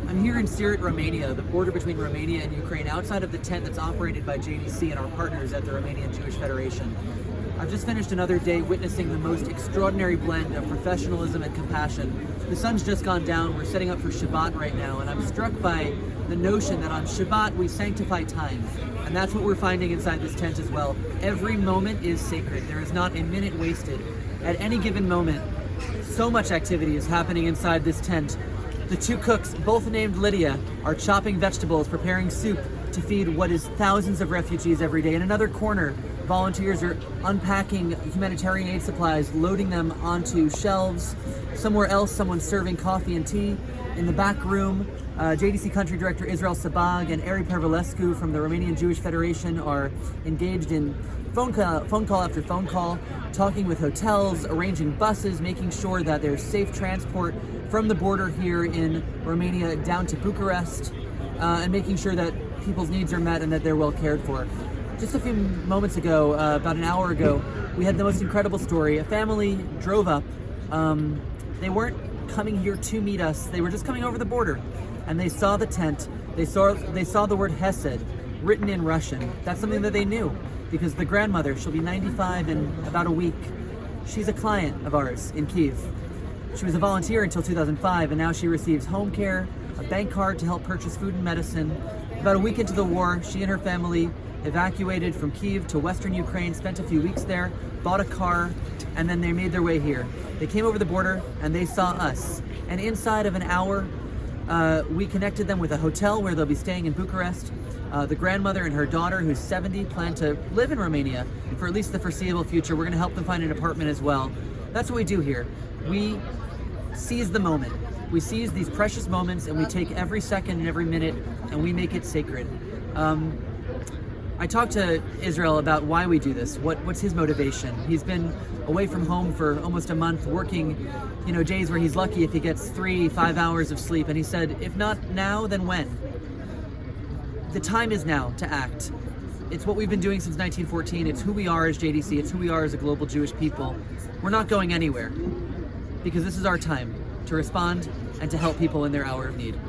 I'm here in Siret, Romania, the border between Romania and Ukraine, outside of the tent that's operated by JDC and our partners at the Romanian Jewish Federation. I've just finished another day witnessing the most extraordinary blend of professionalism and compassion. The sun's just gone down, we're setting up for Shabbat right now, and I'm struck by the notion that on Shabbat we sanctify time. And that's what we're finding inside this tent as well. Every moment is sacred. There is not a minute wasted. At any given moment, so much activity is happening inside this tent. The two cooks, both named Lydia, are chopping vegetables, preparing soup to feed what is thousands of refugees every day. In another corner, volunteers are unpacking humanitarian aid supplies, loading them onto shelves. Somewhere else, someone's serving coffee and tea. In the back room, JDC Country Director Israel Sabag and Eri Pervalescu from the Romanian Jewish Federation are engaged in phone call after phone call, talking with hotels, arranging buses, making sure that there's safe transport from the border here in Romania down to Bucharest, and making sure that people's needs are met and that they're well cared for. Just a few moments ago, about an hour ago, we had the most incredible story. A family drove up. They weren't coming here to meet us. They were just coming over the border, and they saw the tent. They saw the word Hesed written in Russian. That's something that they knew, because the grandmother, she'll be 95 in about a week. She's a client of ours in Kyiv. She was a volunteer until 2005, and now she receives home care, a bank card to help purchase food and medicine. About a week into the war, she and her family evacuated from Kyiv to Western Ukraine, spent a few weeks there, bought a car, and then they made their way here. They came over the border and they saw us. And inside of an hour, we connected them with a hotel where they'll be staying in Bucharest. The grandmother and her daughter, who's 70, plan to live in Romania for at least the foreseeable future. We're going to help them find an apartment as well. That's what we do here. We seize the moment. We seize these precious moments, and we take every second and every minute and we make it sacred. I talked to Israel about why we do this. What's his motivation? He's been away from home for almost a month, working, days where he's lucky if he gets 3-5 hours of sleep. And he said, if not now, then when? The time is now to act. It's what we've been doing since 1914. It's who we are as JDC. It's who we are as a global Jewish people. We're not going anywhere, because this is our time to respond and to help people in their hour of need.